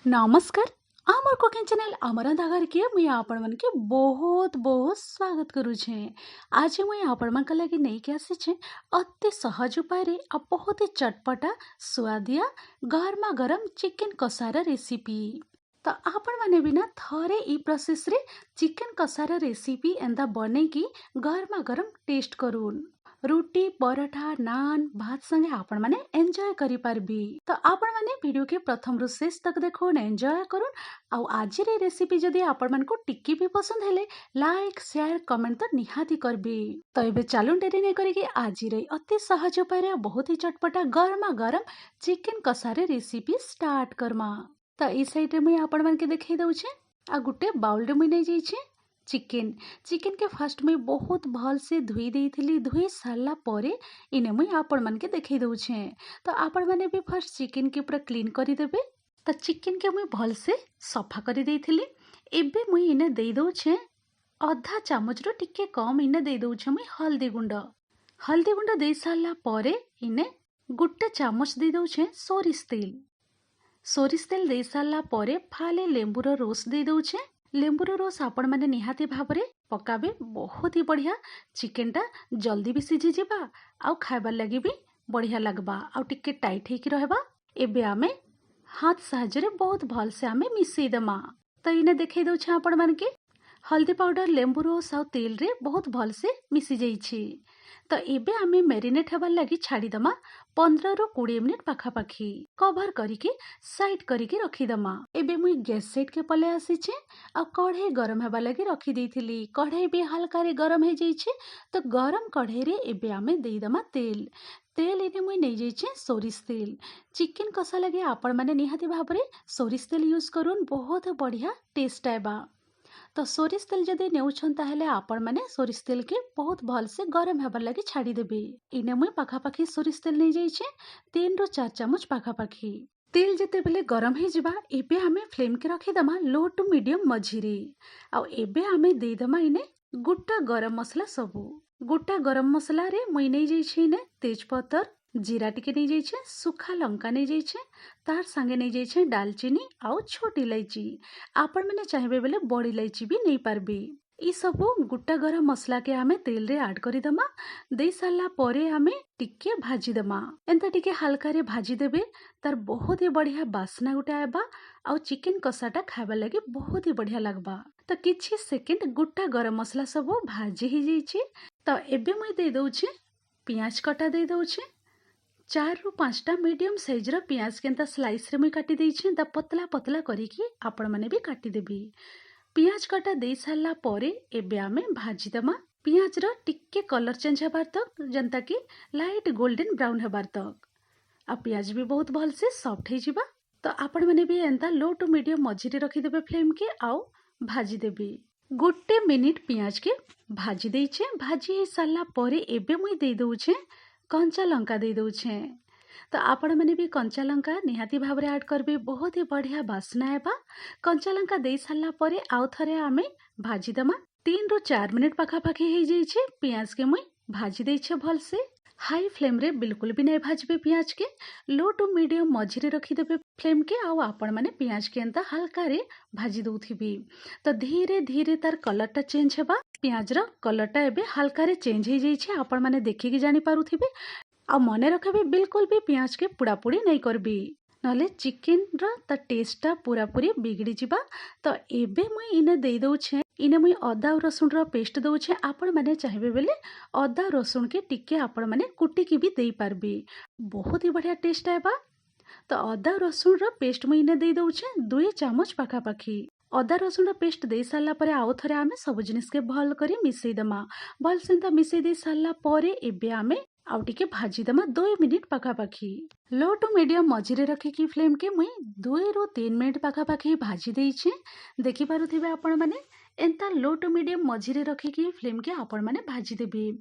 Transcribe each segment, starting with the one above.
नमस्कार आमर cooking channel आमर घर के मुझे आपण मन के बहुत बहुत स्वागत करुछे। आज मुझे आपण मन लगी नहीं के आसी अति सहज उपाय आ बहुत ही चटपटा स्वादिया गरमा गरम चिकन कषार रेसिपी। तो आपण माने भी ना थरे ई प्रोसेस रे चिकन कषार रेसिपी एंदा बने की गरमा गरम टेस्ट करून रुटी पराठा नान भात संगे आपण माने एंजॉय करी पारबी। तो आपण माने वीडियो के प्रथम रु शेष तक देखो एंजॉय करून आउ आज रे रेसिपी जदी आपण मन को टिक्की भी पसंद हेले लाइक शेयर कमेंट तो निहाती करबी। तो एबे चालू डेरी नै करी आज रे अति सहज उपाय बहुत ही चटपटा गरमा गरम चिकन कषार रेसिपी स्टार्ट करमा। तो ई साइड रे मुई आपण मन के देखै दउछे आ गुटे बाउल रे मुई नै जाइछे चिकन चिकन के फर्स्ट में बहुत भल से धुई देइथिली। धुई सारा परे इने मुई आपण मन के देखै दउछे। तो आपण माने भी फर्स्ट चिकन के पूरा क्लीन करी देबे। तो चिकन के मुई भल से सफा करी देइथिली। एबे मुई इने देइ दउछे आधा चामच रो टिके कम इने देइ दउछे मुई हल्दी गुंड देइ सारा परे इने गुटे चामच देइ दउछे सोरिष तेल देइ सारा परे फाले लेंबूर रस देइ दउछे। लेंबूर रस आपण माने निहाती भाबरे पकाबे बहुत ही बढ़िया चिकन टा जल्दी भी सिझी जिबा आउ खाइबार लगी भी बढ़िया लगबा आउ टिके टाइट हेकी रहबा। एबे आमे हाथ साहाय्य बहुत भल से आमे मिसई देमा। तो इने देखै दउछे आपण मान के हल्दी पाउडर लेंबू रस आउ तेल रे बहुत भल से मिसी जाइछि। तो एबे आमे मैरिनेट हेबार लगी छाड़ी दमा 15 रु 20 मिनिट पाखापाखी कवर करिके साइड करिके रखीदमा। एबे मुई गैस साइड के पले आसीछे आ कढ़ाई गरम हेबार लगी रखी देइथिली। कढ़ाई भी हल्का रे गरम हे जाइछे। तो गरम कढ़ाई रे एबे आमे देइ दमा तेल इने मुई नै जाइछे सोरिष तेल। चिकन कषा लगे आपण माने निहाती भाबरे सोरिष तेल यूज करून बहुत बढ़िया टेस्ट आएबा। तो सोरिष तेल जदि नेउछन ताहेले आपण माने सोरिष तेल के बहुत भल से गरम हेबार लगी छाड़ी देबे। इने मुई पाखापाखी सोरिष तेल नै जाइछे 3 रु 4 चामच पाखापाखी। तेल जते बेले गरम हे जिबा एबे हमें फ्लेम के रखी दमा लो टू मीडियम मझिरे। आउ एबे हमें देइ दमा इने गुटा गरम मसला सबु। गुटा गरम मसला रे मुई नै जाइछे इने तेजपत्तर जीरा टिके नै जाइछे सुखा लंका नै जाइछे तार संगे नै जाइछे दालचीनी आउ छोटी इलायची। आपण माने चाहेबे बेले बड़ इलायची भी नै पारबे। ई सबु गुटा गरम मसला के आमे तेल रे ऐड करी दमा। देइ साला परे आमे टिके भाजी दमा। एंता टिके हल्का रे भाजी देबे तार बहुत ही बढ़िया बास्ना गुटे आएबा आउ चिकन कषाटा खाइबा लगी बहुत ही बढ़िया लगबा। तो किछि सेकेंड गुटा गरम मसला सबु भाजी ही जाइछे। तो एबे मुई देइ दउछे पियाज कटा देइ दउछे 4 रु 5टा मीडियम साइज रो पियाज के स्लाइस रे मुई काटी देइछे। दा पतला पतला करिकी आपण माने भी काटी देबी। पियाज कटा देइ साला परे एबे आमे भाजी दमा। पियाज रो टिके कलर चेंज हेबार तक जनता कि लाइट गोल्डन ब्राउन हेबार तक आ पियाज भी बहुत भल से सॉफ्ट हे जिबा। तो आपण माने भी एंता लो टू मीडियम मझिरे रखी देबे फ्लेम के आउ भाजी देबी। गोटे मिनिट पियाज के भाजी देइछे। भाजी हे साला परे एबे मुई देइ दउछे कंचा लंका देइ दउछे। तो आपण माने भी कंचा लंका निहाती भाबरे ऐड करबे बहुत ही बढ़िया बास्ना आएबा। कंचा लंका देइ साला परे आउ थरे आमे भाजी दमा 3 रु 4 मिनिट पाखापाखी हे जाइछे। पियाज के मुई भाजी देइछे भल से। हाई फ्लेम रे बिल्कुल भी नहीं भाजबे पियाज के लो टू मीडियम मझिरे रखी देबे फ्लेम के आउ आपण माने पियाज के एंता हल्का रे भाजी दउथिबी। तो धीरे धीरे तार कलरटा चेंज हेबा। पियाज रो कलरटा एबे हल्का रे चेंज हे जाइछे। आपण माने देखिकी जानि पारुथिबे आ मने रखबे बिल्कुल भी पियाज के पुड़ापुड़ी नहीं करबी नले चिकन रो त टेस्टटा पूरा पूरी बिगड़ी जिबा। तो एबे मुई इने देइ दउछे इने मुई अदा और रसुन रो पेस्ट दउछे। आपण माने चाहेबे बेले अदा रसुन के टिके आपण माने कुटी की भी देइ पारबे बहुत ही बढ़िया टेस्ट आएबा। तो अदा रसुन रो पेस्ट मुई इने देइ दउछे 2 चामच पाखापाखी। अदा रसुन पेस्ट दे सारा परे आउ थरे आमे सब जिनिस के भल करी मिसई दमा। भल से मिसई दे सारा परे एबे आमे आउ टिके भाजी दमा 2 मिनिट पाखापाखी। लो टू मीडियम मझिरे रखिकी फ्लेम के मुई 2 रु 3 मिनिट पाखापाखी भाजी देइछे। देखि पारुथिबे आपण माने एंता लो टू मीडियम मझिरे रखिकी फ्लेम के आपण माने भाजी देबे।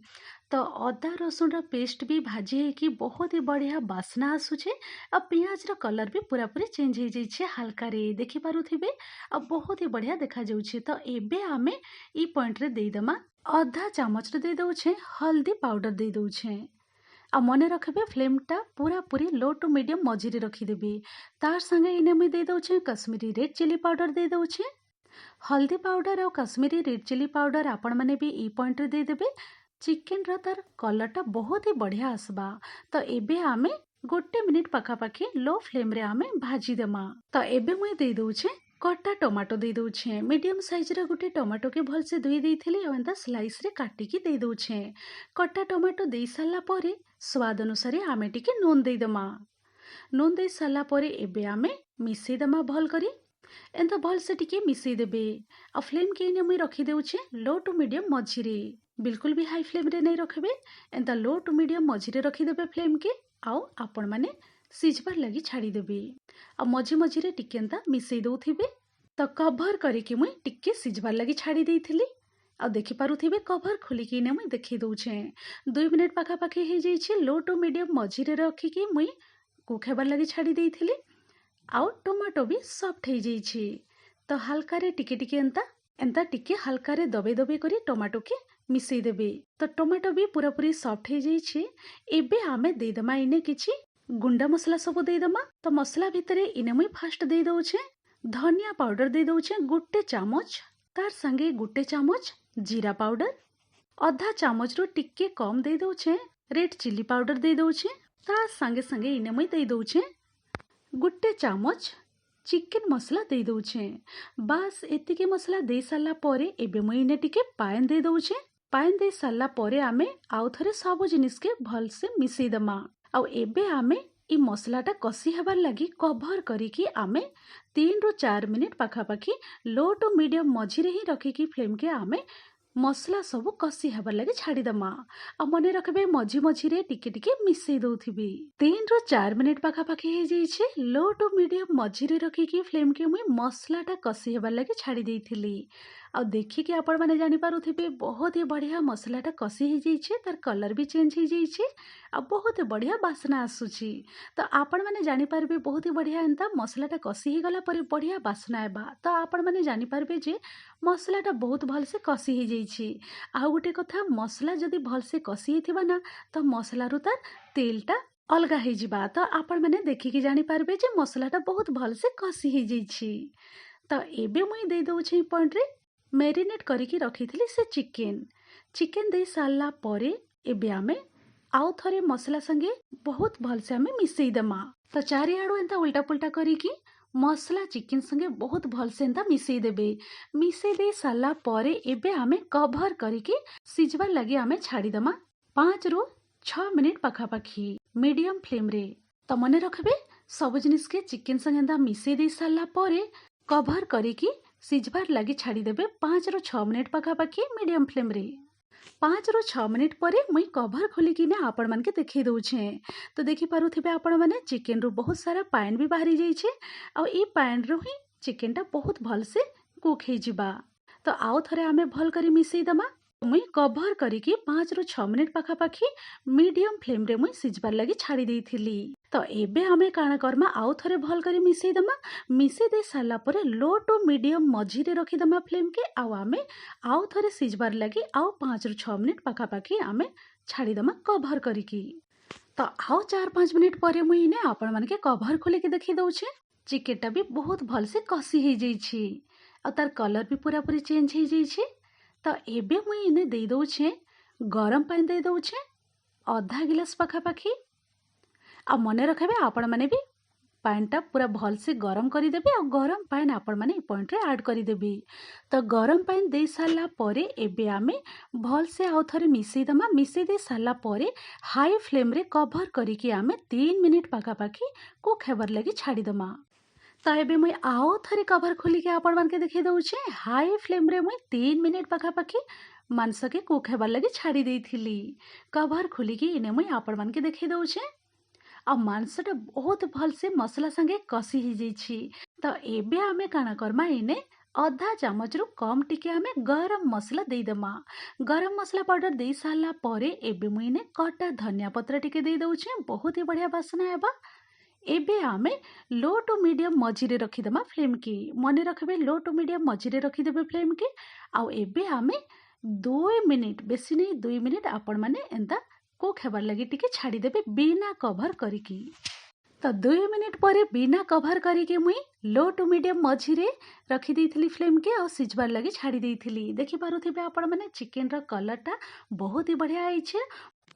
तो अदा रसुन रो पेस्ट भी भाजी है कि बहुत ही बढ़िया बास्ना आसुछे। अब पियाज रो कलर भी पूरा पूरी चेंज हो जाइछे हल्का रे देखि पारुथिबे अब बहुत ही बढ़िया देखा जाउछे। तो एबे आमे ई पॉइंट रे देइ दमा आधा चामच रे दे दउछे हल्दी पाउडर दे दउछे। आ मने रखबे फ्लेमटा पूरा पूरी लो टू मीडियम मझिरे रखिदेबी। तार संगे इने मुई दे दउछे कश्मीरी रेड चिली पाउडर दे दउछे। हल्दी पाउडर और कश्मीरी रेड चिली पाउडर आपण मैंने भी ई पॉइंट रे दे देबे। चिकेन रा तार कलरटा बहुत ही बढ़िया आसबा। तो एबे आमे गोटे मिनिट पाखापाखी लो फ्लेम रे आमे भाजी देमा। तो एबे मुई दे दउछे कटा टमाटो दे दउछे। मीडियम साइज रा गोटे टमाटो के भल से धोई देइथिली एंता स्लाइस रे काटिकी दे दउछे। कटा टमाटो दे साला परे स्वाद अनुसार आमे टिके नून दे देमा। नून दे साला परे एबे आमे मिसई देमा भल करी। एंता भल से टिके मिसई देबे। आ फ्लेम के इने मुई रखी देउछे लो टू मीडियम मझिरे। बिल्कुल भी हाई फ्लेम रे नहीं रखबे। एंता लो टू मीडियम मझिरे रखी देबे फ्लेम के। आउ आपण माने सिझबार लगी छाड़ी देबे। आ मझी मझिरे टिके एंता मिसई दउथिबे। तो कभर करिकी मुई टिके सिझबार लगी छाड़ी देइथिली। आ देखि पारुथिबे कभर खोलिकी ने मुई देखि दउछे 2 मिनिट पाखापाखी हे जाइछे लो टू मीडियम मझिरे रखिकी मुई कुक हेबार लगी छाड़ी देइथिली। आउ टमाटो भी सॉफ्ट हो जाइछी। तो हल्का रे टिके टिके एंता एंता टिके हल्का रे दबे दबे करी टमाटो के मिसई देबे। तो टमाटो भी पूरा पूरी सॉफ्ट हो जाइछी। एबे आमे दे दमा इने किछि गुंडा मसला सब दे दमा। तो मसला भितरे इने मुई फास्ट दे दउछे धनिया पाउडर दे दउछे गोटे चामच। तार संगे गोटे चामच जीरा पाउडर। आधा चामच रो टिके कम दे दउछे रेड चिली पाउडर दे दउछे। तार संगे संगे इने मुई दे दउछे गोटे चामच चिकेन मसला दे दउछे। बास एतिके मसला दे साला परे एबे मुई इने टिके पान दे दउछे। पान दे साला परे आमे आउ थरे सब जिनिस के भल से मिसई दमा। आउ एबे आमे ई मसलाटा कसी हेबार लगी कभर करिकी आमे 3 ରୁ 4 मिनिट पाखापाखी लो टू मीडियम मझिरे ही रखिकी फ्लेम के आमे मसला सब कसी हेबार लगी छाड़ी दमा। आ मने रखबे मझी मझिरे टिके टिके मिसई दउथिबी। 3 ରୁ 4 मिनिट पाखापाखी हे जाइछे लो टू मीडियम मझिरे रखिकी फ्लेम के मुई मसलाटा कसी हेबार लगी छाड़ी देइथिली। आ देखिकी आपण माने जानि पारुथिबे बहुत ही बढ़िया मसलाटा कसी हे जाइछे। तार कलर भी चेंज हे जाइछे। आ बहुत बढ़िया बासना आसुची। तो आपण माने जानि पारबे बहुत ही बढ़िया एंता मसलाटा कसी ही गला परे बढ़िया बासना आबा। तो आपण माने जानि पारबे जे मसलाटा बहुत भल से कसी हे जाइछी। आ गोटे कथा मसला जदि भल से कसी हेथिबा ना तो मसला रु तार तेलटा अलगा हे जिबा। तो आपण माने देखिकी जानि पारबे जे मसलाटा बहुत भल से कसी हे जाइछी। तो एबे मुई दे दउछे पॉइंट रे मैरिनेट करिकी रखिथिली से चिकेन दे साला परे एबे आमे आउ थरे मसला संगे बहुत भल से आमे मिसई देमा। तो चारिआडू एंता उल्टा पुल्टा करिकी मसला चिकेन संगे बहुत भल से एंता मिसई देबे। मिसई दे साला परे एबे आमे कभर करिकी सिझबार लगी आमे छाड़ी देमा 5 ରୁ 6 मिनिट पाखापाखी मीडियम फ्लेम रे। तो मने रखबे सब जिनिस के चिकेन संगे एंता मिसई दे साला परे कभर करिकी सिझबार लगी छाड़ी देबे 5 ରୁ 6 मिनिट पाखापाखी मीडियम फ्लेम रे। 5 ରୁ 6 मिनिट परे मुई कभर खोलिकी ने आपण मान के देखि दउछे। तो देखि पारुथिबे आपण माने चिकेन रू बहुत सारा पानी भी बाहरी जाइछे। आ ई पानी रू ही चिकेनटा बहुत भल से कुक हे जिबा। तो आउ थरे आमे भल करी मिसई दमा। मुई कभर करिकी 5 ରୁ 6 मिनिट पाखापाखी मीडियम फ्लेम रे मुई सिझबार लगी छाड़ी देइथिली। तो एबे आमे काना करमा आउ थरे भल करी मिसई दमा। मिसई दे साला परे लो टू मीडियम मझिरे रखी दमा फ्लेम के। आउ आमे आउ थरे सिझबार लगी आउ 5 ରୁ 6 मिनिट पाखापाखी आमे छाड़ी दमा कभर करिकी। तो आउ 4-5 मिनिट परे मुई इने आपण मान के कभर खोलिकी देखि दउछे चिकेनटा भी बहुत भल से कसी हे जाइछी। आ तार कलर भी पूरा पूरी चेंज हे जाइछी। तो एबे मुई इने दे दउछे गरम पानी दे दउछे आधा गिलास पाखापाखी। आ मने रखबे आपण माने भी पानीटा पूरा भल से गरम करी देबे। आ गरम पानी आपण माने पॉइंट रे ऐड करी देबे। तो गरम पानी दे साला परे एबे आमे भल से आउ थरे मिसई दमा। मिसई दे साला परे हाई फ्लेम रे कभर करिकी आमे 3 मिनिट पाखापाखी कुक हेबार लगी छाड़ी दमा। तो एबे मुई आउ थरे कभर खोलिकी आपण मान के देखि दउछे हाई फ्लेम रे मुई 3 मिनिट पाखापाखी मांस के कुक हेबार लगी छाड़ी देइथिली। कभर खोलिकी इने मुई आपण मान के देखि दउछे आ मांसटा बहुत भल से मसला संगे कसी ही जाइछी। तो एबे आमे काना करमा इने आधा चामच रु कम टिके आमे गरम मसला दे दमा। गरम मसला पाउडर दे साला परे एबे मुई इने कटा धनिया पत्र टिके दे दउछे बहुत ही बढ़िया बासना आबा। एबे आमे लो टू मीडियम मझिरे रखी दमा फ्लेम की। मने रखबे लो टू मीडियम मझिरे रखी देबे फ्लेम के। आउ एबे आमे 2 मिनिट बेसी नहीं 2 मिनिट आपण माने एंता ताको खाइबार लगी टिके छाड़ीदेवे बिना कभर करिकी। तो 2 मिनिट पर बिना कभर करिकी मुई लो टू मीडियम मझिरे रखी देइथिली फ्लेम के और सिझबार लगी छाड़ी देइथिली। देखि पारुथिबे आपण माने चिकेन रो कलरटा बहुत ही बढ़िया आइछे।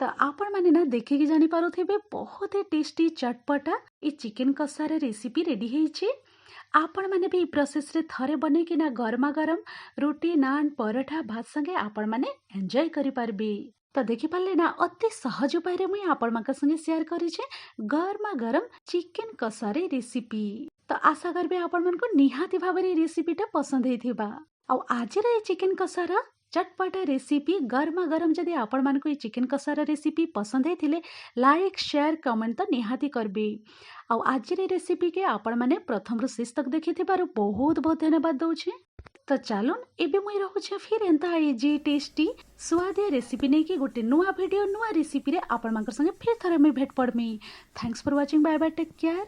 तो आपण माने ना देखिकी जानी पारुथिबे बहुत ही टेस्टी चटपटा ई चिकेन कषार रेसिपी रेडी हेइछे। आपण माने भी प्रोसेस रे थरे बने कि ना गरमा गरम रोटी नान पराठा भात संगे आपण माने एंजॉय करि पारबे। तो देखि पारले ना अति सहज उपाय रे मुई आपण मानक संगे शेयर करिछे गरमा गरम चिकेन कषारे रेसिपी। तो आशा करबे आपण मानको निहाती भाबरे रेसिपीटा पसंद हेइथिबा। आ आज रे चिकेन कषार चटपटा रेसिपी गरमा गरम जदि आपण मानको चिकेन कषार रेसिपी पसंद हेथिले लाइक शेयर कमेंट तो निहाती करबे। आज रेसिपी के आपण माने प्रथम रु शेष तक देखिथिबारु बहुत बहुत धन्यवाद दउछे। तो चलून एबे मुई रहुछे फिर एंता इजी टेस्टी स्वादिया रेसिपी नै कि गोटे नुआ वीडियो नुआ रेसिपी रे आपण मानकर संगे फिर थरे मैं भेट पड़मी। Thanks for watching bye bye take care.